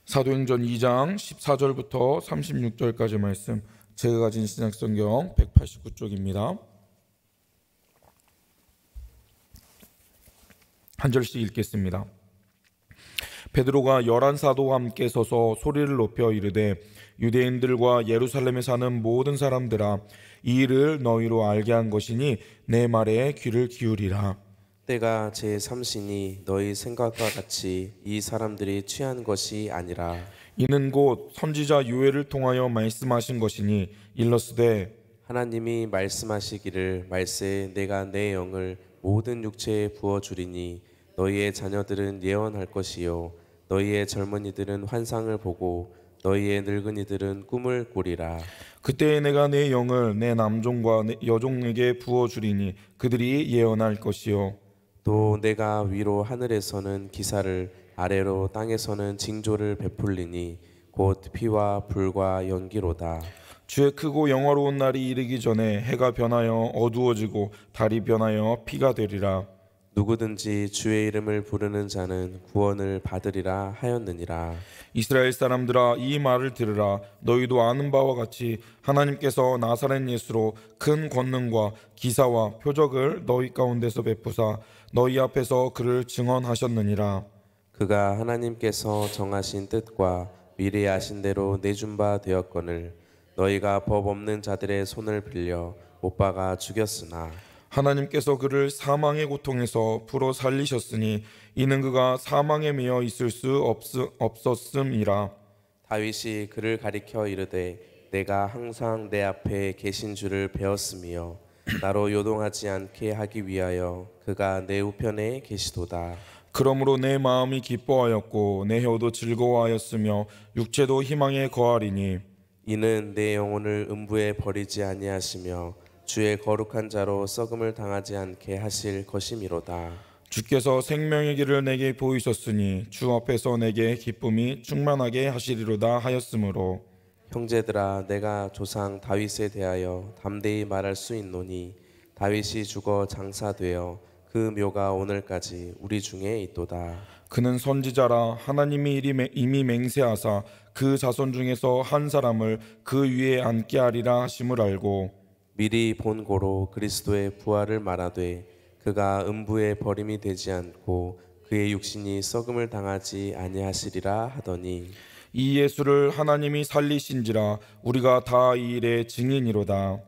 사도행전 2장 14절부터 36절까지 말씀, 제가 가진 신약성경 189쪽입니다. 한 절씩 읽겠습니다. 베드로가 11사도와 함께 서서 소리를 높여 이르되, 유대인들과 예루살렘에 사는 모든 사람들아, 이 일을 너희로 알게 한 것이니 내 말에 귀를 기울이라. 때가 제3시니 너희 생각과 같이 이 사람들이 취한 것이 아니라 이는 곧 선지자 요엘을 통하여 말씀하신 것이니, 일러스되 하나님이 말씀하시기를 말세에 내가 내 영을 모든 육체에 부어주리니 너희의 자녀들은 예언할 것이요 너희의 젊은이들은 환상을 보고 너희의 늙은이들은 꿈을 꾸리라. 그때에 내가 내 영을 내 남종과 내 여종에게 부어주리니 그들이 예언할 것이요 또 내가 위로 하늘에서는 기사를 아래로 땅에서는 징조를 베풀리니 곧 피와 불과 연기로다. 주의 크고 영화로운 날이 이르기 전에 해가 변하여 어두워지고 달이 변하여 피가 되리라. 누구든지 주의 이름을 부르는 자는 구원을 받으리라 하였느니라. 이스라엘 사람들아, 이 말을 들으라. 너희도 아는 바와 같이 하나님께서 나사렛 예수로 큰 권능과 기사와 표적을 너희 가운데서 베푸사 너희 앞에서 그를 증언하셨느니라. 그가 하나님께서 정하신 뜻과 미리 아신 대로 내준 바 되었거늘 너희가 법 없는 자들의 손을 빌려 못 박아 죽였으나 하나님께서 그를 사망의 고통에서 풀어 살리셨으니 이는 그가 사망에 매여 있을 수 없었음이라. 다윗이 그를 가리켜 이르되 내가 항상 내 앞에 계신 줄을 배웠으며 나로 요동하지 않게 하기 위하여 그가 내 우편에 계시도다. 그러므로 내 마음이 기뻐하였고 내 혀도 즐거워하였으며 육체도 희망에 거하리니 이는 내 영혼을 음부에 버리지 아니하시며 주의 거룩한 자로 썩음을 당하지 않게 하실 것이미로다. 주께서 생명의 길을 내게 보이셨으니 주 앞에서 내게 기쁨이 충만하게 하시리로다 하였으므로 형제들아, 내가 조상 다윗에 대하여 담대히 말할 수 있노니 다윗이 죽어 장사되어 그 묘가 오늘까지 우리 중에 있도다. 그는 선지자라. 하나님이 이미 맹세하사 그 자손 중에서 한 사람을 그 위에 앉게 하리라 하심을 알고 미리 본 고로 그리스도의 부활을 말하되 그가 음부에 버림이 되지 않고 그의 육신이 썩음을 당하지 아니하시리라 하더니 이 예수를 하나님이 살리신지라 우리가 다 이 일의 증인이로다.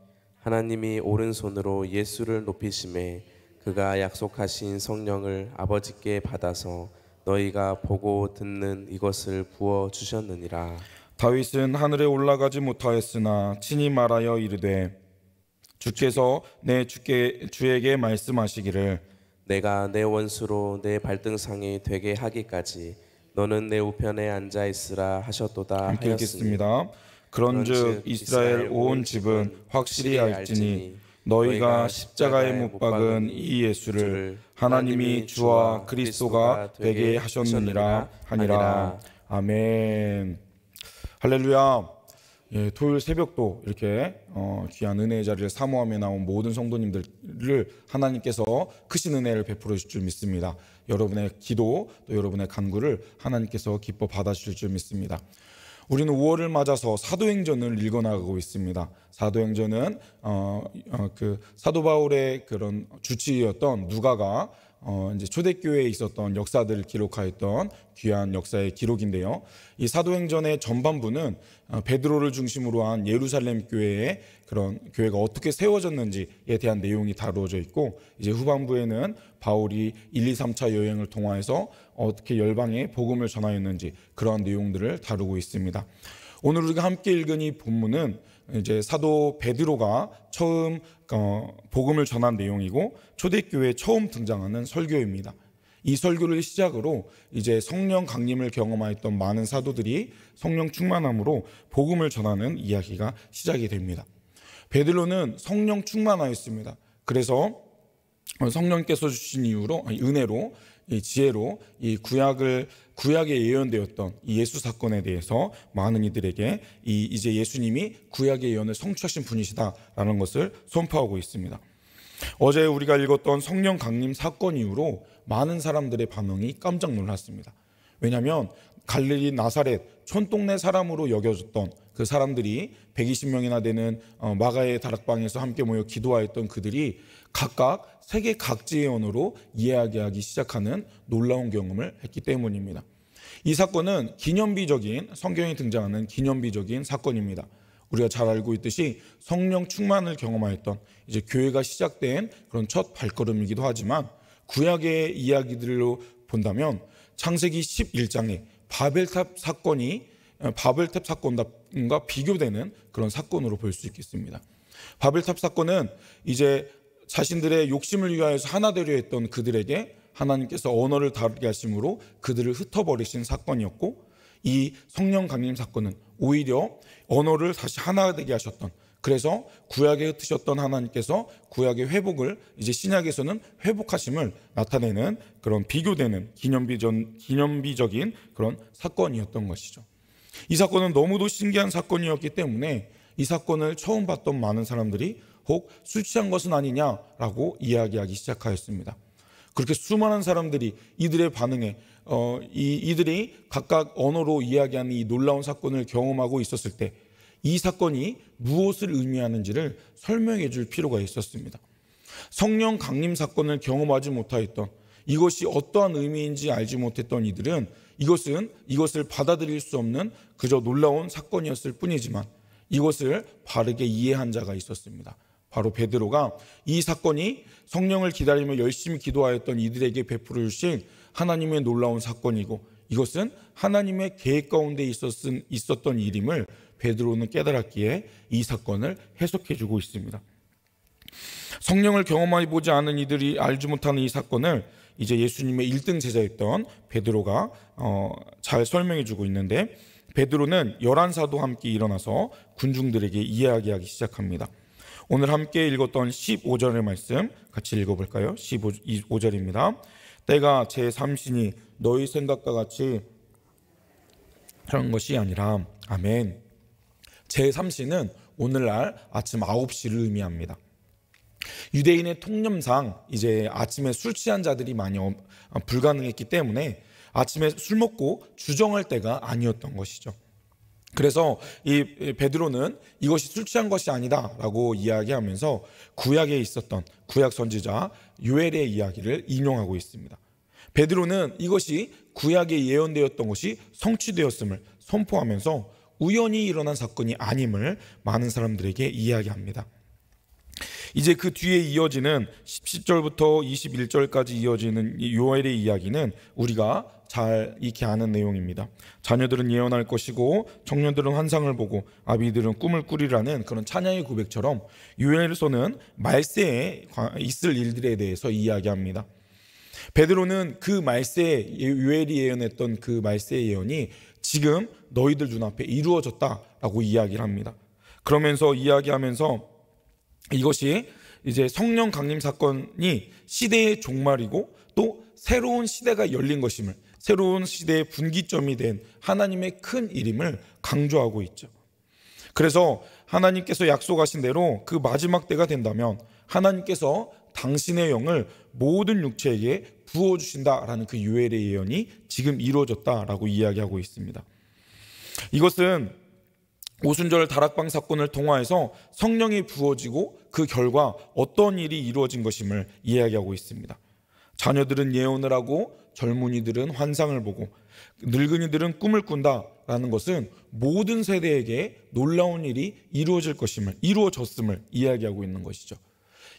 하나님이 오른손으로 예수를 높이심에 그가 약속하신 성령을 아버지께 받아서 너희가 보고 듣는 이것을 부어 주셨느니라. 다윗은 하늘에 올라가지 못하였으나 친히 말하여 이르되 주께서 주에게 말씀하시기를 내가 내 원수로 내 발등상이 되게 하기까지 너는 내 우편에 앉아 있으라 하셨도다 함께 하였으니 읽겠습니다. 그런즉 이스라엘 온 집은 확실히 알지니 너희가 십자가에 못 박은 이 예수를 하나님이 주와 그리스도가 되게 하셨느니라 하니라. 아멘. 할렐루야. 예, 토요일 새벽도 이렇게 귀한 은혜의 자리를 사모하며 나온 모든 성도님들을 하나님께서 크신 은혜를 베풀어 주실 줄 믿습니다. 여러분의 기도 또 여러분의 간구를 하나님께서 기뻐 받아주실 줄 믿습니다. 우리는 5월을 맞아서 사도행전을 읽어나가고 있습니다. 사도행전은 그 사도 바울의 그런 주치의였던 누가가 이제 초대교회에 있었던 역사들을 기록하였던 귀한 역사의 기록인데요. 이 사도행전의 전반부는 베드로를 중심으로 한 예루살렘 교회의 그런 교회가 어떻게 세워졌는지에 대한 내용이 다루어져 있고, 이제 후반부에는 바울이 1, 2, 3차 여행을 통하여서 어떻게 열방에 복음을 전하였는지 그러한 내용들을 다루고 있습니다. 오늘 우리가 함께 읽은 이 본문은 이제 사도 베드로가 처음 복음을 전한 내용이고 초대교회에 처음 등장하는 설교입니다. 이 설교를 시작으로 이제 성령 강림을 경험하였던 많은 사도들이 성령 충만함으로 복음을 전하는 이야기가 시작이 됩니다. 베드로는 성령 충만하였습니다. 그래서 성령께서 주신 은혜로 이 지혜로 이 구약에 예언되었던 이 예수 사건에 대해서 많은 이들에게 이제 예수님이 구약의 예언을 성취하신 분이시다라는 것을 선포하고 있습니다. 어제 우리가 읽었던 성령 강림 사건 이후로 많은 사람들의 반응이 깜짝 놀랐습니다. 왜냐하면 갈릴리 나사렛 촌동네 사람으로 여겨졌던 그 사람들이 120명이나 되는 마가의 다락방에서 함께 모여 기도하였던 그들이 각각 세계 각지의 언어로 이야기하기 시작하는 놀라운 경험을 했기 때문입니다. 이 사건은 기념비적인, 성경에 등장하는 기념비적인 사건입니다. 우리가 잘 알고 있듯이 성령 충만을 경험하였던 이제 교회가 시작된 그런 첫 발걸음이기도 하지만, 구약의 이야기들로 본다면 창세기 11장에 바벨탑 사건과 비교되는 그런 사건으로 볼 수 있겠습니다. 바벨탑 사건은 이제 자신들의 욕심을 위하여서 하나 되려 했던 그들에게 하나님께서 언어를 다르게 하심으로 그들을 흩어버리신 사건이었고, 이 성령 강림 사건은 오히려 언어를 다시 하나 되게 하셨던, 그래서 구약에 흩으셨던 하나님께서 구약의 회복을 이제 신약에서는 회복하심을 나타내는 그런 비교되는 기념비적인 그런 사건이었던 것이죠. 이 사건은 너무도 신기한 사건이었기 때문에 이 사건을 처음 봤던 많은 사람들이 혹 술 취한 것은 아니냐라고 이야기하기 시작하였습니다. 그렇게 수많은 사람들이 이들의 반응에 이들이 각각 언어로 이야기하는 이 놀라운 사건을 경험하고 있었을 때 이 사건이 무엇을 의미하는지를 설명해 줄 필요가 있었습니다. 성령 강림 사건을 경험하지 못하였던, 이것이 어떠한 의미인지 알지 못했던 이들은 이것을 받아들일 수 없는 그저 놀라운 사건이었을 뿐이지만, 이것을 바르게 이해한 자가 있었습니다. 바로 베드로가 이 사건이 성령을 기다리며 열심히 기도하였던 이들에게 베풀어 주신 하나님의 놀라운 사건이고, 이것은 하나님의 계획 가운데 있었던 일임을 베드로는 깨달았기에 이 사건을 해석해주고 있습니다. 성령을 경험해 보지 않은 이들이 알지 못하는 이 사건을 이제 예수님의 1등 제자였던 베드로가 잘 설명해주고 있는데, 베드로는 11사도와 함께 일어나서 군중들에게 이야기하기 시작합니다. 오늘 함께 읽었던 15절의 말씀 같이 읽어볼까요? 15절입니다. 때가 제3시니 너희 생각과 같이 그런 것이 아니라. 아멘. 제3시는 오늘날 아침 9시를 의미합니다. 유대인의 통념상 이제 아침에 술 취한 자들이 많이 불가능했기 때문에 아침에 술 먹고 주정할 때가 아니었던 것이죠. 그래서 이 베드로는 이것이 술 취한 것이 아니다라고 이야기하면서 구약에 있었던 구약 선지자 요엘의 이야기를 인용하고 있습니다. 베드로는 이것이 구약에 예언되었던 것이 성취되었음을 선포하면서 우연히 일어난 사건이 아님을 많은 사람들에게 이야기합니다. 이제 그 뒤에 이어지는 10절부터 21절까지 이어지는 요엘의 이야기는 우리가 잘 익히 아는 내용입니다. 자녀들은 예언할 것이고 청년들은 환상을 보고 아비들은 꿈을 꾸리라는 그런 찬양의 고백처럼 요엘서는 말세에 있을 일들에 대해서 이야기합니다. 베드로는 그 말세에 요엘이 예언했던 그 말세의 예언이 지금 너희들 눈앞에 이루어졌다라고 이야기를 합니다. 그러면서 이야기하면서 이것이 이제 성령 강림 사건이 시대의 종말이고 또 새로운 시대가 열린 것임을, 새로운 시대의 분기점이 된 하나님의 큰 일임을 강조하고 있죠. 그래서 하나님께서 약속하신 대로 그 마지막 때가 된다면 하나님께서 당신의 영을 모든 육체에게 부어주신다라는 그 요엘의 예언이 지금 이루어졌다라고 이야기하고 있습니다. 이것은 오순절 다락방 사건을 통화해서 성령이 부어지고 그 결과 어떤 일이 이루어진 것임을 이야기하고 있습니다. 자녀들은 예언을 하고 젊은이들은 환상을 보고 늙은이들은 꿈을 꾼다라는 것은 모든 세대에게 놀라운 일이 이루어졌음을 이야기하고 있는 것이죠.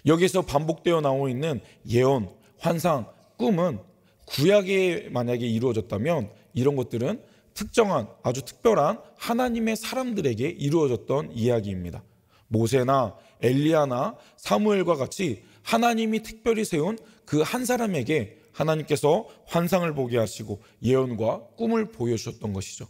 여기서 반복되어 나오고 있는 예언, 환상, 꿈은 구약에 만약에 이루어졌다면 이런 것들은 특정한 아주 특별한 하나님의 사람들에게 이루어졌던 이야기입니다. 모세나 엘리야나 사무엘과 같이 하나님이 특별히 세운 그 한 사람에게 하나님께서 환상을 보게 하시고 예언과 꿈을 보여주셨던 것이죠.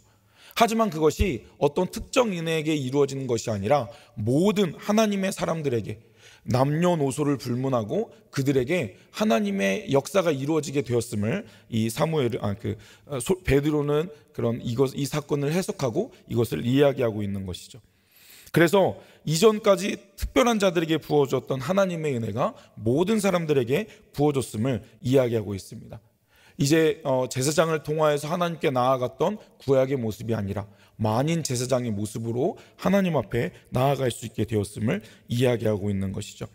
하지만 그것이 어떤 특정인에게 이루어지는 것이 아니라 모든 하나님의 사람들에게 남녀노소를 불문하고 그들에게 하나님의 역사가 이루어지게 되었음을 이 베드로는 이 사건을 해석하고 이것을 이야기하고 있는 것이죠. 그래서 이전까지 특별한 자들에게 부어졌던 하나님의 은혜가 모든 사람들에게 부어졌음을 이야기하고 있습니다. 이제 제사장을 통하여서 하나님께 나아갔던 구약의 모습이 아니라 만인 제사장의 모습으로 하나님 앞에 나아갈 수 있게 되었음을 이야기하고 있는 것이죠.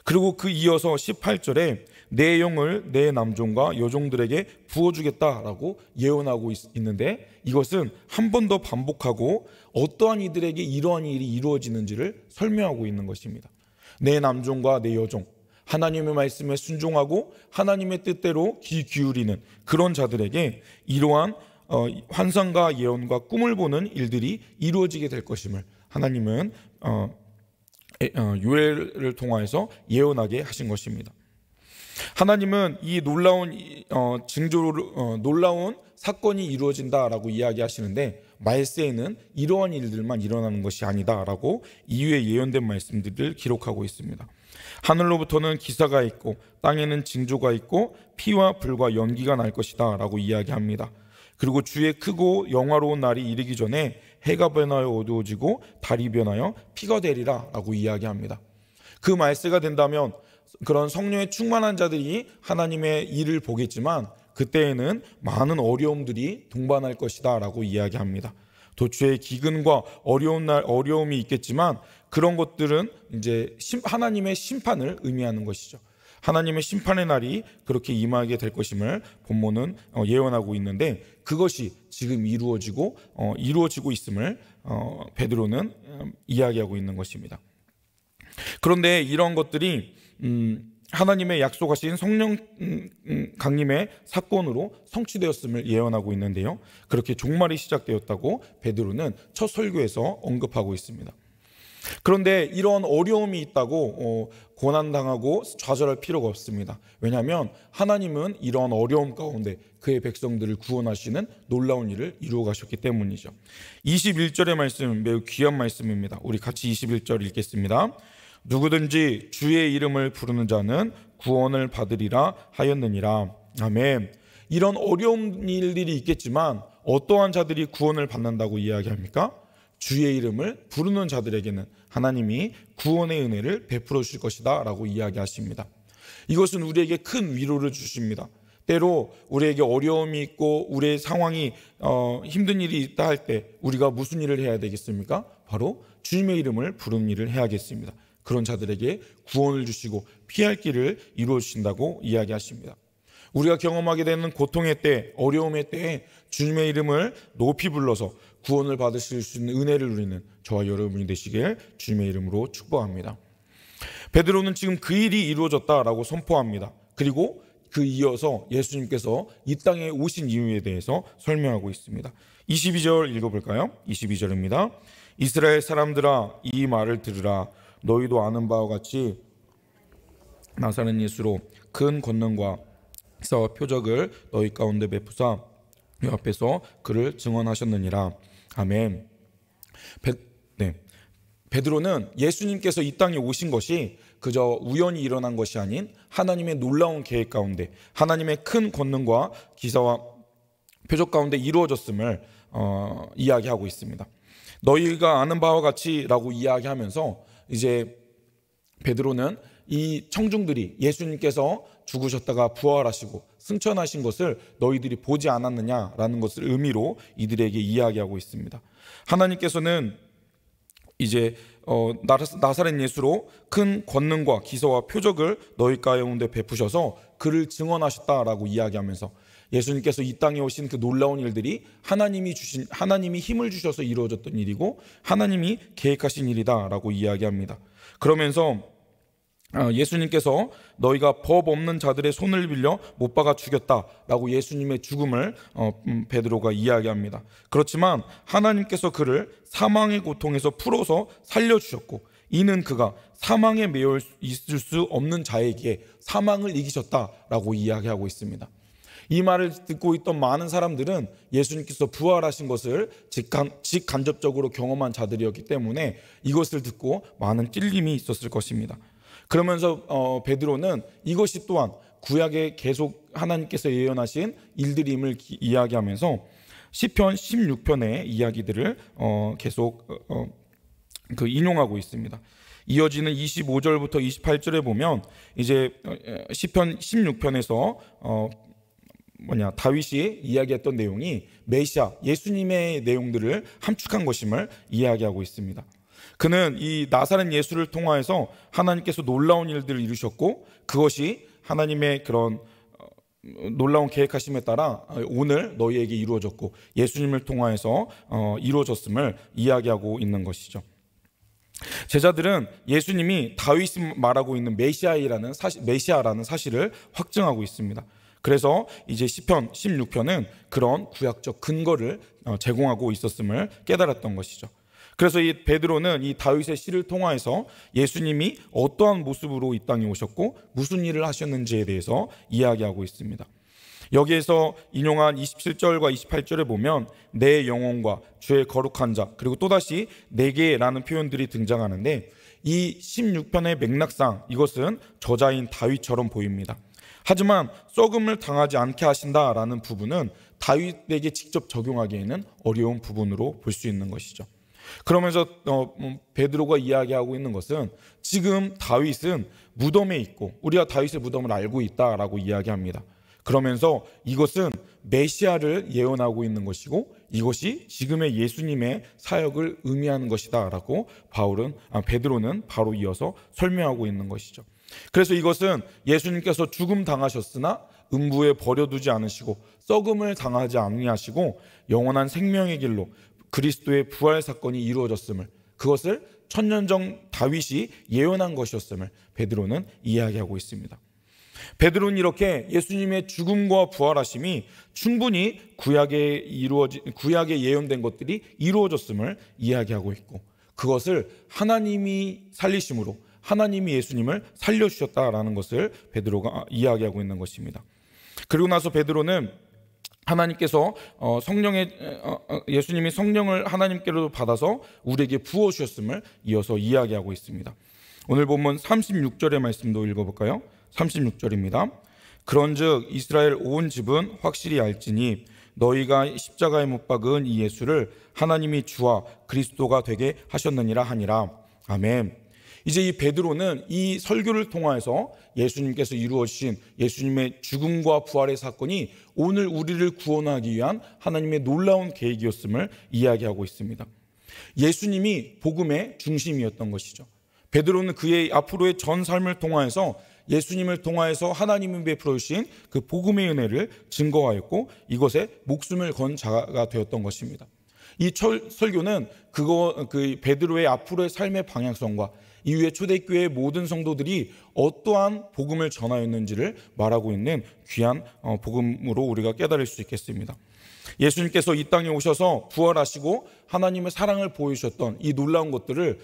그리고 그 이어서 18절에 내 영을 내 남종과 여종들에게 부어주겠다라고 예언하고 있는데, 이것은 한 번 더 반복하고 어떠한 이들에게 이러한 일이 이루어지는지를 설명하고 있는 것입니다. 내 남종과 내 여종, 하나님의 말씀에 순종하고 하나님의 뜻대로 귀 기울이는 그런 자들에게 이러한 환상과 예언과 꿈을 보는 일들이 이루어지게 될 것임을 하나님은 요엘을 통하여서 예언하게 하신 것입니다. 하나님은 이 놀라운 징조로 놀라운 사건이 이루어진다라고 이야기하시는데, 말세에는 이러한 일들만 일어나는 것이 아니다라고 이후에 예언된 말씀들을 기록하고 있습니다. 하늘로부터는 기사가 있고 땅에는 징조가 있고 피와 불과 연기가 날 것이다 라고 이야기합니다. 그리고 주의 크고 영화로운 날이 이르기 전에 해가 변하여 어두워지고 달이 변하여 피가 되리라 라고 이야기합니다. 그 말세가 된다면 그런 성령에 충만한 자들이 하나님의 일을 보겠지만, 그때에는 많은 어려움들이 동반할 것이다 라고 이야기합니다. 도처에 기근과 어려움이 있겠지만, 그런 것들은 이제 하나님의 심판을 의미하는 것이죠. 하나님의 심판의 날이 그렇게 임하게 될 것임을 본문은 예언하고 있는데, 그것이 지금 이루어지고 있음을 베드로는 이야기하고 있는 것입니다. 그런데 이런 것들이 하나님의 약속하신 성령 강림의 사건으로 성취되었음을 예언하고 있는데요, 그렇게 종말이 시작되었다고 베드로는 첫 설교에서 언급하고 있습니다. 그런데 이런 어려움이 있다고 고난당하고 좌절할 필요가 없습니다. 왜냐하면 하나님은 이런 어려움 가운데 그의 백성들을 구원하시는 놀라운 일을 이루어 가셨기 때문이죠. 21절의 말씀은 매우 귀한 말씀입니다. 우리 같이 21절 읽겠습니다. 누구든지 주의 이름을 부르는 자는 구원을 받으리라 하였느니라. 아멘. 이런 어려운 일들이 있겠지만 어떠한 자들이 구원을 받는다고 이야기합니까? 주의 이름을 부르는 자들에게는 하나님이 구원의 은혜를 베풀어 주실 것이다 라고 이야기하십니다. 이것은 우리에게 큰 위로를 주십니다. 때로 우리에게 어려움이 있고 우리의 상황이 힘든 일이 있다 할 때 우리가 무슨 일을 해야 되겠습니까? 바로 주님의 이름을 부르는 일을 해야겠습니다. 그런 자들에게 구원을 주시고 피할 길을 이루어 주신다고 이야기하십니다. 우리가 경험하게 되는 고통의 때, 어려움의 때에 주님의 이름을 높이 불러서 구원을 받으실 수 있는 은혜를 누리는 저와 여러분이 되시길 주님의 이름으로 축복합니다. 베드로는 지금 그 일이 이루어졌다라고 선포합니다. 그리고 그 이어서 예수님께서 이 땅에 오신 이유에 대해서 설명하고 있습니다. 22절 읽어볼까요? 22절입니다. 이스라엘 사람들아, 이 말을 들으라. 너희도 아는 바와 같이 나사렛 예수로 큰 권능과 기사와 표적을 너희 가운데 베푸사 이 앞에서 그를 증언하셨느니라. 아멘. 베드로는 예수님께서 이 땅에 오신 것이 그저 우연히 일어난 것이 아닌 하나님의 놀라운 계획 가운데, 하나님의 큰 권능과 기사와 표적 가운데 이루어졌음을 이야기하고 있습니다. 너희가 아는 바와 같이라고 이야기하면서 이제 베드로는 이 청중들이 예수님께서 죽으셨다가 부활하시고 승천하신 것을 너희들이 보지 않았느냐라는 것을 의미로 이들에게 이야기하고 있습니다. 하나님께서는 이제 나사렛 예수로 큰 권능과 기사와 표적을 너희 가운데 베푸셔서 그를 증언하셨다라고 이야기하면서 예수님께서 이 땅에 오신 그 놀라운 일들이 하나님이 힘을 주셔서 이루어졌던 일이고 하나님이 계획하신 일이다라고 이야기합니다. 그러면서 예수님께서 너희가 법 없는 자들의 손을 빌려 못 박아 죽였다라고 예수님의 죽음을 베드로가 이야기합니다. 그렇지만 하나님께서 그를 사망의 고통에서 풀어서 살려주셨고, 이는 그가 사망에 매여 있을 수 없는 자에게 사망을 이기셨다라고 이야기하고 있습니다. 이 말을 듣고 있던 많은 사람들은 예수님께서 부활하신 것을 직간접적으로 경험한 자들이었기 때문에 이것을 듣고 많은 찔림이 있었을 것입니다. 그러면서 베드로는 이것이 또한 구약에 계속 하나님께서 예언하신 일들임을 이야기하면서 시편 16편의 이야기들을 계속 인용하고 있습니다. 이어지는 25절부터 28절에 보면 이제 시편 16편에서 다윗이 이야기했던 내용이 메시아 예수님의 내용들을 함축한 것임을 이야기하고 있습니다. 그는 이 나사렛 예수를 통하여서 하나님께서 놀라운 일들을 이루셨고, 그것이 하나님의 그런 놀라운 계획하심에 따라 오늘 너희에게 이루어졌고 예수님을 통하여서 이루어졌음을 이야기하고 있는 것이죠. 제자들은 예수님이 다윗이 말하고 있는 메시아라는 사실을 확증하고 있습니다. 그래서 이제 시편 16편은 그런 구약적 근거를 제공하고 있었음을 깨달았던 것이죠. 그래서 이 베드로는 이 다윗의 시를 통하여서 예수님이 어떠한 모습으로 이 땅에 오셨고 무슨 일을 하셨는지에 대해서 이야기하고 있습니다. 여기에서 인용한 27절과 28절에 보면 내 영혼과 주의 거룩한 자, 그리고 또다시 내게라는 표현들이 등장하는데, 이 16편의 맥락상 이것은 저자인 다윗처럼 보입니다. 하지만 썩음을 당하지 않게 하신다라는 부분은 다윗에게 직접 적용하기에는 어려운 부분으로 볼 수 있는 것이죠. 그러면서 베드로가 이야기하고 있는 것은 지금 다윗은 무덤에 있고 우리가 다윗의 무덤을 알고 있다라고 이야기합니다. 그러면서 이것은 메시아를 예언하고 있는 것이고 이것이 지금의 예수님의 사역을 의미하는 것이다라고 베드로는 바로 이어서 설명하고 있는 것이죠. 그래서 이것은 예수님께서 죽음 당하셨으나 음부에 버려두지 않으시고 썩음을 당하지 아니하시고 영원한 생명의 길로 그리스도의 부활 사건이 이루어졌음을, 그것을 천년 전 다윗이 예언한 것이었음을 베드로는 이야기하고 있습니다. 베드로는 이렇게 예수님의 죽음과 부활하심이 충분히 구약에 예언된 것들이 이루어졌음을 이야기하고 있고, 그것을 하나님이 살리심으로 하나님이 예수님을 살려주셨다라는 것을 베드로가 이야기하고 있는 것입니다. 그리고 나서 베드로는 하나님께서 예수님이 성령을 하나님께로 받아서 우리에게 부어주셨음을 이어서 이야기하고 있습니다. 오늘 본문 36절의 말씀도 읽어볼까요? 36절입니다. 그런즉 이스라엘 온 집은 확실히 알지니 너희가 십자가에 못 박은 이 예수를 하나님이 주와 그리스도가 되게 하셨느니라 하니라. 아멘. 이제 이 베드로는 이 설교를 통하여서 예수님께서 이루어주신 예수님의 죽음과 부활의 사건이 오늘 우리를 구원하기 위한 하나님의 놀라운 계획이었음을 이야기하고 있습니다. 예수님이 복음의 중심이었던 것이죠. 베드로는 그의 앞으로의 전 삶을 통하여서 예수님을 통하여서 하나님이 베풀어 주신 그 복음의 은혜를 증거하였고 이것에 목숨을 건 자가 되었던 것입니다. 이 설교는 그 베드로의 앞으로의 삶의 방향성과 이후에 초대교회의 모든 성도들이 어떠한 복음을 전하였는지를 말하고 있는 귀한 복음으로 우리가 깨달을 수 있겠습니다. 예수님께서 이 땅에 오셔서 부활하시고 하나님의 사랑을 보여주셨던 이 놀라운 것들을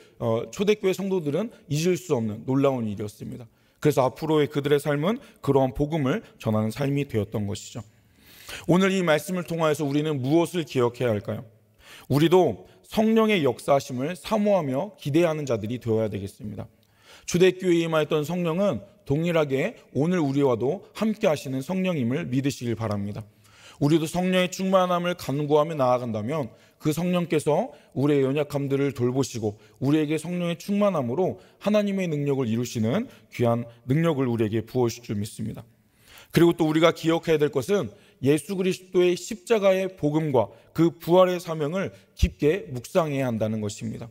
초대교회 성도들은 잊을 수 없는 놀라운 일이었습니다. 그래서 앞으로의 그들의 삶은 그러한 복음을 전하는 삶이 되었던 것이죠. 오늘 이 말씀을 통하여서 우리는 무엇을 기억해야 할까요? 우리도 성령의 역사하심을 사모하며 기대하는 자들이 되어야 되겠습니다. 초대교회에 임하였던 성령은 동일하게 오늘 우리와도 함께 하시는 성령임을 믿으시길 바랍니다. 우리도 성령의 충만함을 간구하며 나아간다면 그 성령께서 우리의 연약함들을 돌보시고 우리에게 성령의 충만함으로 하나님의 능력을 이루시는 귀한 능력을 우리에게 부어주실 줄 믿습니다. 그리고 또 우리가 기억해야 될 것은 예수 그리스도의 십자가의 복음과 그 부활의 사명을 깊게 묵상해야 한다는 것입니다.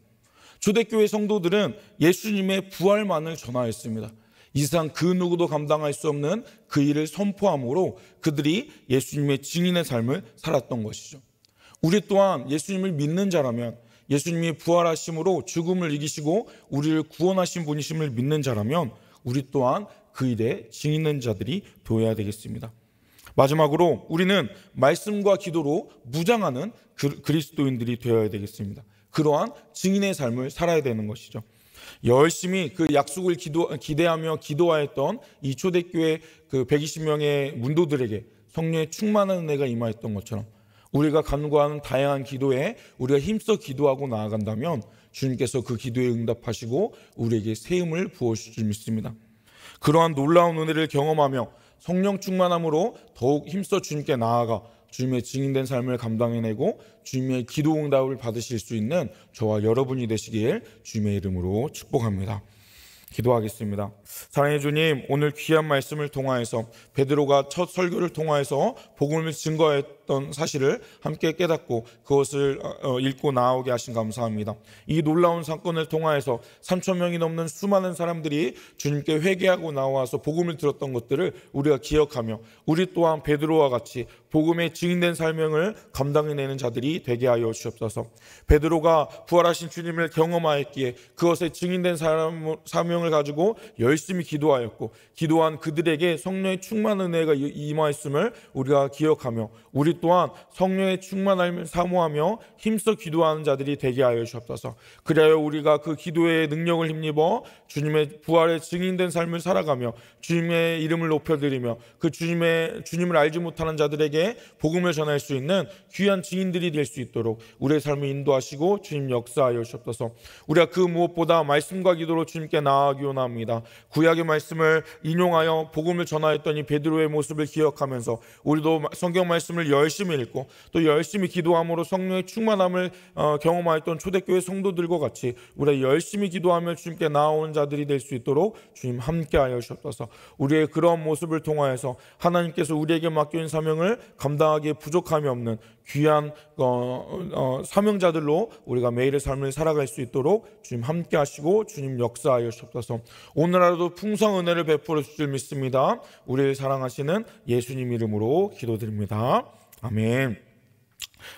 초대교회 성도들은 예수님의 부활만을 전하였습니다. 이 세상 그 누구도 감당할 수 없는 그 일을 선포함으로 그들이 예수님의 증인의 삶을 살았던 것이죠. 우리 또한 예수님을 믿는 자라면, 예수님이 부활하심으로 죽음을 이기시고 우리를 구원하신 분이심을 믿는 자라면 우리 또한 그 일에 증인된 자들이 되어야 되겠습니다. 마지막으로 우리는 말씀과 기도로 무장하는 그리스도인들이 되어야 되겠습니다. 그러한 증인의 삶을 살아야 되는 것이죠. 열심히 그 약속을 기대하며 기도하였던 이 초대교회 그 120명의 문도들에게 성령의 충만한 은혜가 임하였던 것처럼 우리가 간구하는 다양한 기도에 우리가 힘써 기도하고 나아간다면 주님께서 그 기도에 응답하시고 우리에게 세움을 부어주실 줄 믿습니다. 그러한 놀라운 은혜를 경험하며 성령 충만함으로 더욱 힘써 주님께 나아가 주님의 증인된 삶을 감당해내고 주님의 기도 응답을 받으실 수 있는 저와 여러분이 되시길 주님의 이름으로 축복합니다. 기도하겠습니다. 사랑의 주님, 오늘 귀한 말씀을 통하여서 베드로가 첫 설교를 통하여서 복음을 증거했던 사실을 함께 깨닫고 그것을 읽고 나오게 하신 감사합니다. 이 놀라운 사건을 통하여서 3천 명이 넘는 수많은 사람들이 주님께 회개하고 나와서 복음을 들었던 것들을 우리가 기억하며 우리 또한 베드로와 같이 복음의 증인된 삶을 감당해내는 자들이 되게 하여 주옵소서. 베드로가 부활하신 주님을 경험하였기에 그것에 증인된 사명을 가지고 열심히 기도하였고 기도한 그들에게 성령의 충만한 은혜가 임하였음을 우리가 기억하며 우리 또한 성령의 충만함을 사모하며 힘써 기도하는 자들이 되게 하여 주옵소서. 그리하여 우리가 그 기도의 능력을 힘입어 주님의 부활의 증인된 삶을 살아가며 주님의 이름을 높여드리며 그 주님을 알지 못하는 자들에게 복음을 전할 수 있는 귀한 증인들이 될 수 있도록 우리의 삶을 인도하시고 주님 역사하여 주옵소서. 우리가 그 무엇보다 말씀과 기도로 주님께 나아가기 원합니다. 구약의 말씀을 인용하여 복음을 전하였던 이 베드로의 모습을 기억하면서 우리도 성경 말씀을 열심히 읽고 또 열심히 기도함으로 성령의 충만함을 경험하였던 초대교회 성도들과 같이 우리가 열심히 기도하며 주님께 나아오는 자들이 될 수 있도록 주님 함께하여 주옵소서. 우리의 그런 모습을 통하여서 하나님께서 우리에게 맡겨진 사명을 감당하기에 부족함이 없는 귀한 사명자들로 우리가 매일의 삶을 살아갈 수 있도록 주님 함께 하시고 주님 역사하여 주옵소서. 오늘 하루도 풍성한 은혜를 베풀어 주실 줄 믿습니다. 우리를 사랑하시는 예수님 이름으로 기도드립니다. 아멘.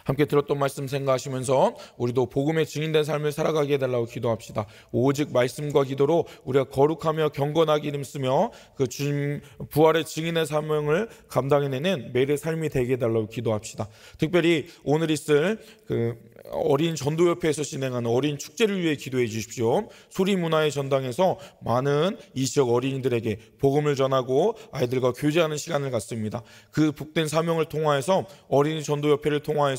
함께 들었던 말씀 생각하시면서 우리도 복음의 증인된 삶을 살아가게 해달라고 기도합시다. 오직 말씀과 기도로 우리가 거룩하며 경건하게 힘쓰며 그 주님 부활의 증인의 사명을 감당해내는 매일의 삶이 되게 해달라고 기도합시다. 특별히 오늘 있을 그 어린 전도협회에서 진행하는 어린 축제를 위해 기도해 주십시오. 소리문화의 전당에서 많은 이 지역 어린이들에게 복음을 전하고 아이들과 교제하는 시간을 갖습니다. 그 복된 사명을 통하여서 어린이 전도협회를 통하여서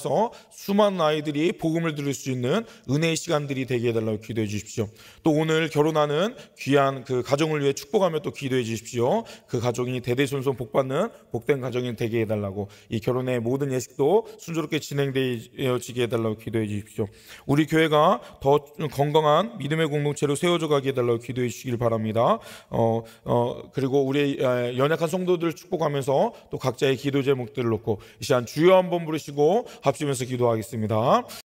수많은 아이들이 복음을 들을 수 있는 은혜의 시간들이 되게 해달라고 기도해 주십시오. 또 오늘 결혼하는 귀한 그 가정을 위해 축복하며 또 기도해 주십시오. 그 가정이 대대손손 복받는 복된 가정이 되게 해달라고, 이 결혼의 모든 예식도 순조롭게 진행되어지게 해달라고 기도해 주십시오. 우리 교회가 더 건강한 믿음의 공동체로 세워져 가게 해달라고 기도해 주시길 바랍니다. 그리고 우리 연약한 성도들 축복하면서 또 각자의 기도 제목들을 놓고 이 시간 주여 한번 부르시고 합치면서 기도하겠습니다.